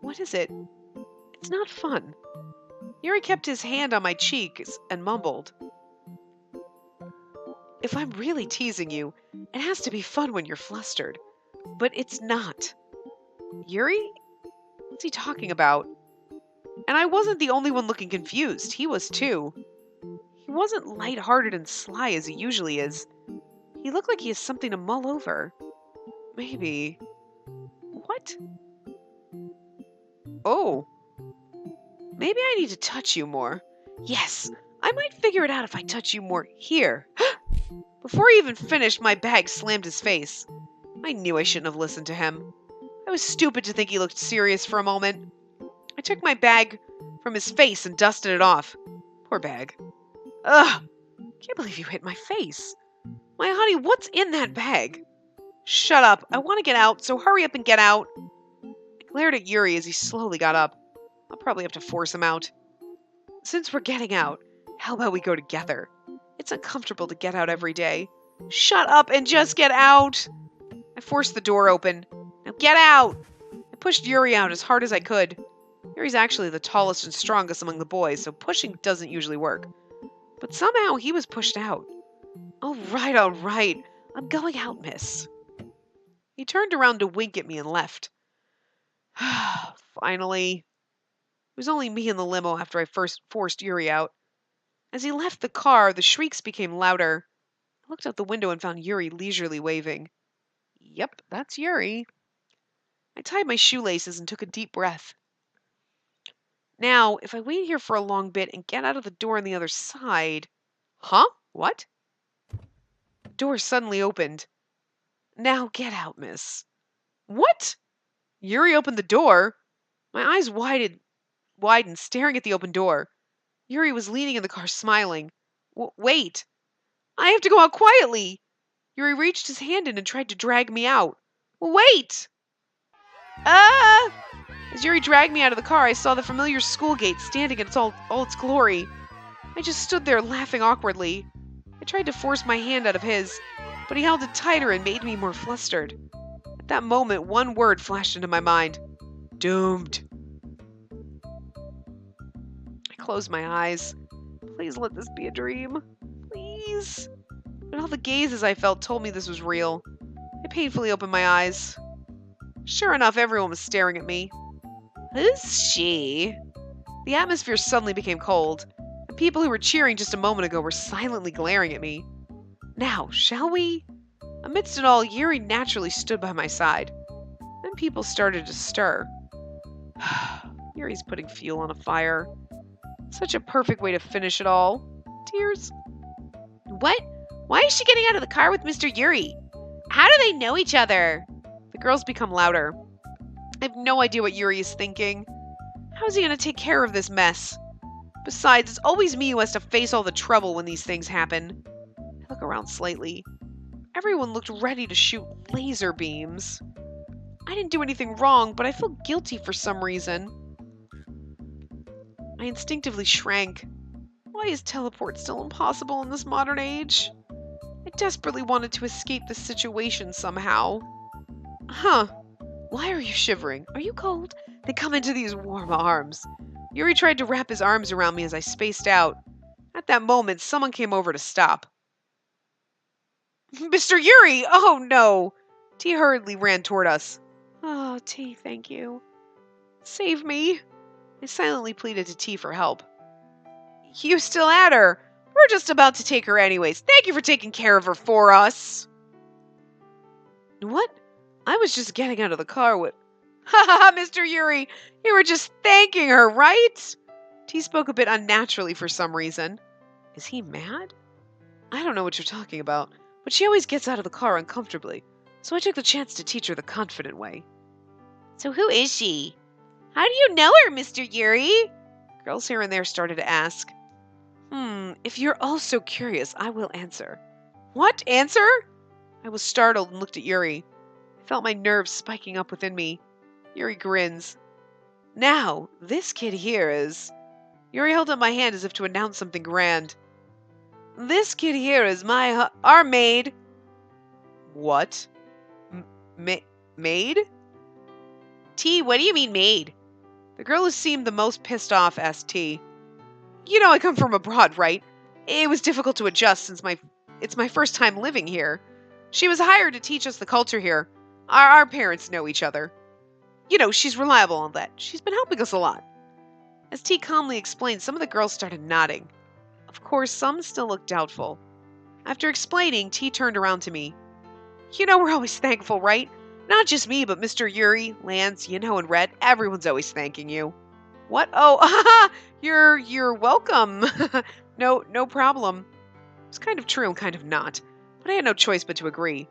What is it? It's not fun. Yuri kept his hand on my cheek and mumbled. If I'm really teasing you, it has to be fun when you're flustered. But it's not. Yuri? What's he talking about? And I wasn't the only one looking confused. He was too. He wasn't lighthearted and sly as he usually is. He looked like he has something to mull over. Maybe. What? Oh. Maybe I need to touch you more. Yes, I might figure it out if I touch you more here. Before he even finished, my bag slammed his face. I knew I shouldn't have listened to him. I was stupid to think he looked serious for a moment. I took my bag from his face and dusted it off. Poor bag. Ugh! Can't believe you hit my face. My honey, what's in that bag? Shut up. I want to get out, so hurry up and get out. I glared at Yuri as he slowly got up. I'll probably have to force him out. Since we're getting out, how about we go together? It's uncomfortable to get out every day. Shut up and just get out! I forced the door open. Now get out! I pushed Yuri out as hard as I could. Yuri's actually the tallest and strongest among the boys, so pushing doesn't usually work. But somehow he was pushed out. All right. I'm going out, miss. He turned around to wink at me and left. Finally. It was only me in the limo after I first forced Yuri out. As he left the car, the shrieks became louder. I looked out the window and found Yuri leisurely waving. Yep, that's Yuri. I tied my shoelaces and took a deep breath. Now, if I wait here for a long bit and get out of the door on the other side... Huh? What? The door suddenly opened. Now get out, miss. What? Yuri opened the door. My eyes widened, staring at the open door. Yuri was leaning in the car, smiling. Wait. I have to go out quietly. Yuri reached his hand in and tried to drag me out. Wait! Ah! As Yuri dragged me out of the car, I saw the familiar school gate standing in all its glory. I just stood there laughing awkwardly. I tried to force my hand out of his, but he held it tighter and made me more flustered. At that moment, one word flashed into my mind. Doomed. I closed my eyes. Please let this be a dream. Please. But all the gazes I felt told me this was real. I painfully opened my eyes. Sure enough, everyone was staring at me. Who's she? The atmosphere suddenly became cold. The people who were cheering just a moment ago were silently glaring at me. Now, shall we? Amidst it all, Yuri naturally stood by my side. Then people started to stir. Yuri's putting fuel on a fire. Such a perfect way to finish it all. Tears. What? Why is she getting out of the car with Mr. Yuri? How do they know each other? The girls become louder. I have no idea what Yuri is thinking. How is he going to take care of this mess? Besides, it's always me who has to face all the trouble when these things happen. I look around slightly. Everyone looked ready to shoot laser beams. I didn't do anything wrong, but I feel guilty for some reason. I instinctively shrank. Why is teleport still impossible in this modern age? I desperately wanted to escape this situation somehow. Huh. Why are you shivering? Are you cold? Then come into these warm arms. Yuri tried to wrap his arms around me as I spaced out. At that moment, someone came over to stop. Mr. Yuri! Oh no! T hurriedly ran toward us. Oh, T, thank you. Save me. I silently pleaded to T for help. You still at her? We're just about to take her anyways. Thank you for taking care of her for us. What? I was just getting out of the car with... Ha ha ha, Mr. Yuri! You were just thanking her, right? T spoke a bit unnaturally for some reason. Is he mad? I don't know what you're talking about, but she always gets out of the car uncomfortably, so I took the chance to teach her the confident way. So who is she? How do you know her, Mr. Yuri? Girls here and there started to ask. If you're all so curious, I will answer. What? Answer? I was startled and looked at Yuri. I felt my nerves spiking up within me. Yuri grins. Now, this kid here is... Yuri held up my hand as if to announce something grand. This kid here is our maid. What? Maid? T, what do you mean maid? The girl who seemed the most pissed off asked T. You know I come from abroad, right? It was difficult to adjust since it's my first time living here. She was hired to teach us the culture here. Our parents know each other. You know, she's reliable and that. She's been helping us a lot. As T calmly explained, some of the girls started nodding. Of course, some still looked doubtful. After explaining, T turned around to me. You know we're always thankful, right? Not just me, but Mr. Yuri, Lance, and Red. Everyone's always thanking you. What? Oh, you're welcome. No problem. It's kind of true and kind of not, but I had no choice but to agree.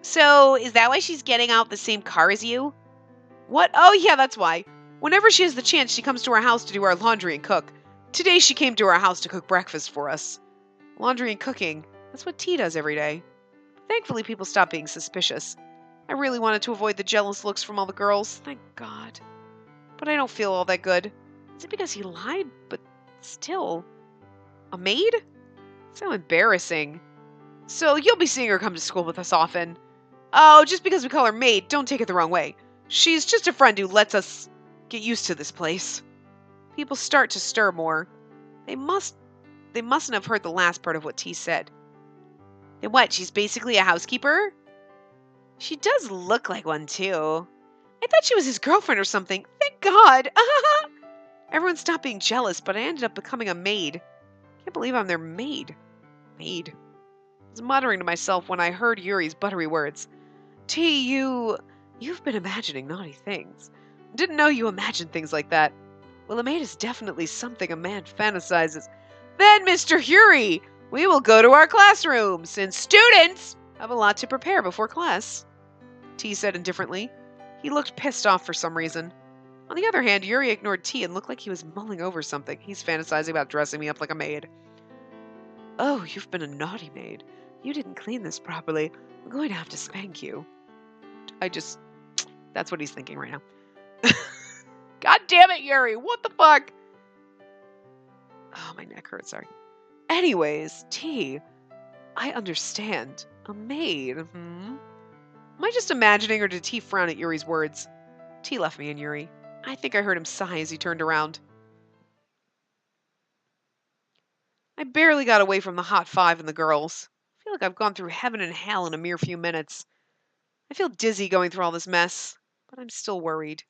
So, is that why she's getting out the same car as you? What? Oh, yeah, that's why. Whenever she has the chance, she comes to our house to do our laundry and cook. Today, she came to our house to cook breakfast for us. Laundry and cooking. That's what T does every day. Thankfully, people stopped being suspicious. I really wanted to avoid the jealous looks from all the girls. Thank God. But I don't feel all that good. Is it because he lied? But still. A maid? So embarrassing. So you'll be seeing her come to school with us often. Oh, just because we call her maid, don't take it the wrong way. She's just a friend who lets us get used to this place. People start to stir more. They mustn't have heard the last part of what T said. And what, she's basically a housekeeper? She does look like one, too. I thought she was his girlfriend or something. Thank God. Everyone stopped being jealous, but I ended up becoming a maid. Can't believe I'm their maid. Maid. I was muttering to myself when I heard Yuri's buttery words. T, you've been imagining naughty things. Didn't know you imagined things like that. Well, a maid is definitely something a man fantasizes. Then, Mr. Yuri, we will go to our classroom, since students have a lot to prepare before class. T said indifferently. He looked pissed off for some reason. On the other hand, Yuri ignored T and looked like he was mulling over something. He's fantasizing about dressing me up like a maid. Oh, you've been a naughty maid. You didn't clean this properly. I'm going to have to spank you. That's what he's thinking right now. God damn it, Yuri. What the fuck? Oh, my neck hurts. Sorry. Anyways, T, I understand. A maid. Am I just imagining, or did T frown at Yuri's words? T left me and Yuri. I think I heard him sigh as he turned around. I barely got away from the hot five and the girls. I feel like I've gone through heaven and hell in a mere few minutes. I feel dizzy going through all this mess, but I'm still worried.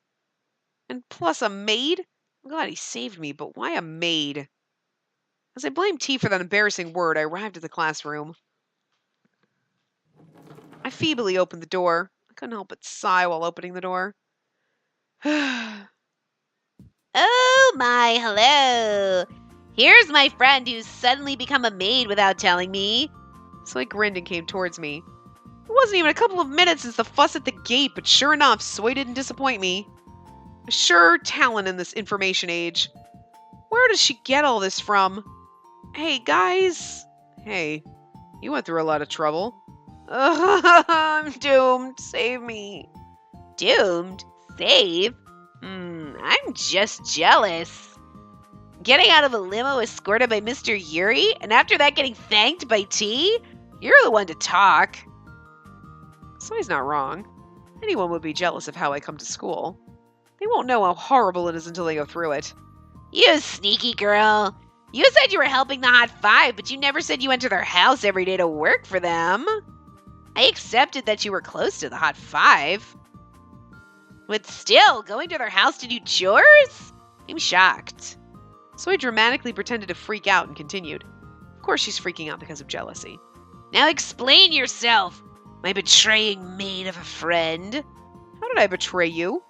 And plus a maid? I'm glad he saved me, but why a maid? As I blamed T for that embarrassing word, I arrived at the classroom. I feebly opened the door. I couldn't help but sigh while opening the door. Oh my, hello. Here's my friend who's suddenly become a maid without telling me. So I grinned and came towards me. It wasn't even a couple of minutes since the fuss at the gate, but sure enough, Soy didn't disappoint me. A sure talent in this information age. Where does she get all this from? Hey, guys. Hey, you went through a lot of trouble. I'm doomed. Save me. Doomed? Save? I'm just jealous. Getting out of a limo escorted by Mr. Yuri, and after that getting thanked by T? You're the one to talk. Soy's not wrong. Anyone would be jealous of how I come to school. They won't know how horrible it is until they go through it. You sneaky girl. You said you were helping the Hot Five, but you never said you went to their house every day to work for them. I accepted that you were close to the Hot Five. But still, going to their house to do chores? I'm shocked. Soy dramatically pretended to freak out and continued. Of course she's freaking out because of jealousy. Now explain yourself, my betraying maid of a friend. How did I betray you?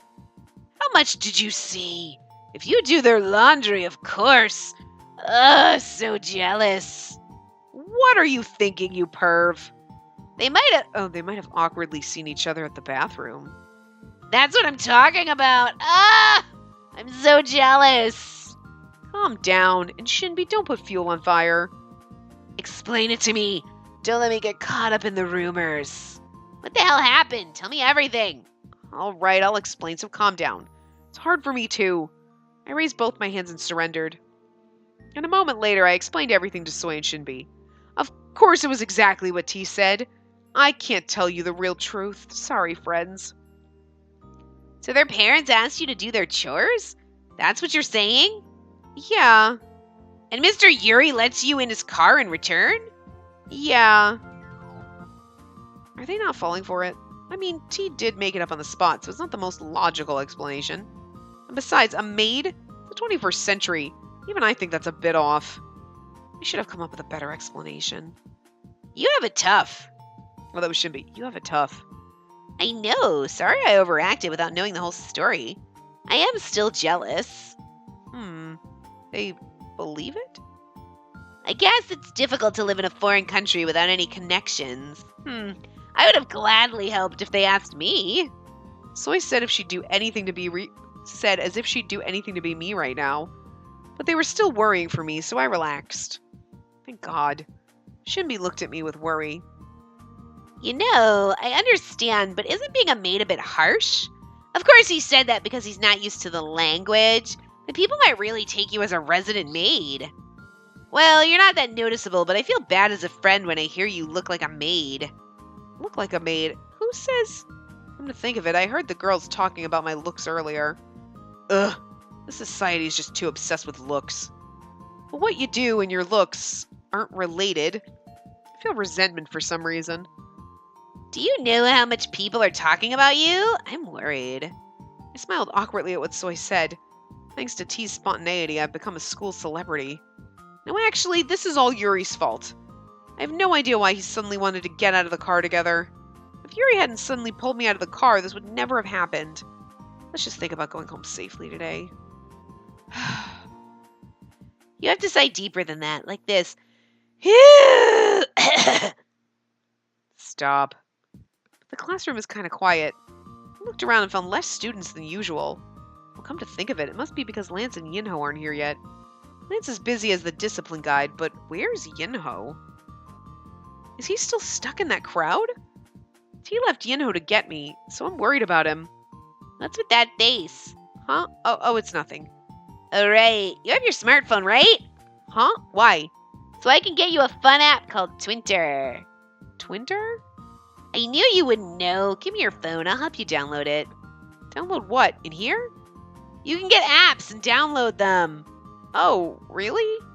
How much did you see? If you do their laundry, of course. Ugh, so jealous. What are you thinking, you perv? They might have awkwardly seen each other at the bathroom. That's what I'm talking about. Ah! I'm so jealous. Calm down, and Shinbi, don't put fuel on fire. Explain it to me. Don't let me get caught up in the rumors. What the hell happened? Tell me everything. All right, I'll explain, so calm down. It's hard for me, too. I raised both my hands and surrendered. And a moment later, I explained everything to Soy and Shinbi. Of course, it was exactly what T said. I can't tell you the real truth. Sorry, friends. So their parents asked you to do their chores? That's what you're saying? Yeah. And Mr. Yuri lets you in his car in return? Yeah. Are they not falling for it? I mean, T did make it up on the spot, so it's not the most logical explanation. And besides, a maid? It's the 21st century. Even I think that's a bit off. I should have come up with a better explanation. You have it tough. Well, that was Shinbi. You have it tough. I know. Sorry I overacted without knowing the whole story. I am still jealous. They believe it? I guess it's difficult to live in a foreign country without any connections. I would have gladly helped if they asked me. Soy said if she'd do anything to be said as if she'd do anything to be me right now. But they were still worrying for me, so I relaxed. Thank God. Shinbi looked at me with worry. You know, I understand, but isn't being a maid a bit harsh? Of course he said that because he's not used to the language, but people might really take you as a resident maid. Well, you're not that noticeable, but I feel bad as a friend when I hear you look like a maid. Look like a maid? Who says? Come to think of it, I heard the girls talking about my looks earlier. Ugh, this society is just too obsessed with looks. But what you do and your looks aren't related. I feel resentment for some reason. Do you know how much people are talking about you? I'm worried. I smiled awkwardly at what Soy said. Thanks to T's spontaneity, I've become a school celebrity. No, actually, this is all Yuri's fault. I have no idea why he suddenly wanted to get out of the car together. If Yuri hadn't suddenly pulled me out of the car, this would never have happened. Let's just think about going home safely today. You have to sigh deeper than that, like this. Stop. The classroom is kind of quiet. I looked around and found less students than usual. Well, come to think of it, it must be because Lance and Yinho aren't here yet. Lance is busy as the discipline guide, but where's Yinho? Is he still stuck in that crowd? He left Yinho to get me, so I'm worried about him. What's with that face? Huh? Oh, it's nothing. Alright, you have your smartphone, right? Huh? Why? So I can get you a fun app called Twinter. Twinter? I knew you wouldn't know. Give me your phone, I'll help you download it. Download what? In here? You can get apps and download them. Oh, really?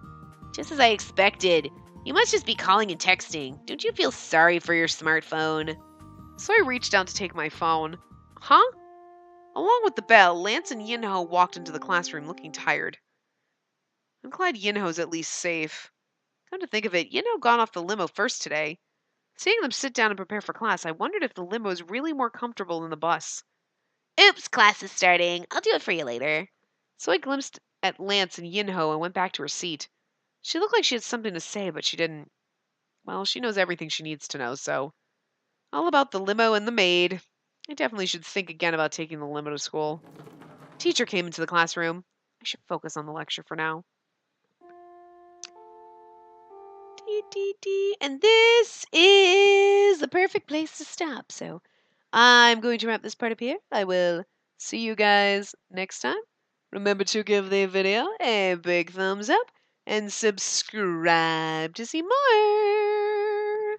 Just as I expected. You must just be calling and texting. Don't you feel sorry for your smartphone? So I reached down to take my phone. Huh? Along with the bell, Lance and Yinho walked into the classroom looking tired. I'm glad Yinho's at least safe. Come to think of it, Yinho got off the limo first today. Seeing them sit down and prepare for class, I wondered if the limo is really more comfortable than the bus. Oops, class is starting. I'll do it for you later. So I glimpsed at Lance and Yinho and went back to her seat. She looked like she had something to say, but she didn't. Well, she knows everything she needs to know, so. All about the limo and the maid. I definitely should think again about taking the limo to school. Teacher came into the classroom. I should focus on the lecture for now. And this is the perfect place to stop. So I'm going to wrap this part up here. I will see you guys next time. Remember to give the video a big thumbs up and subscribe to see more.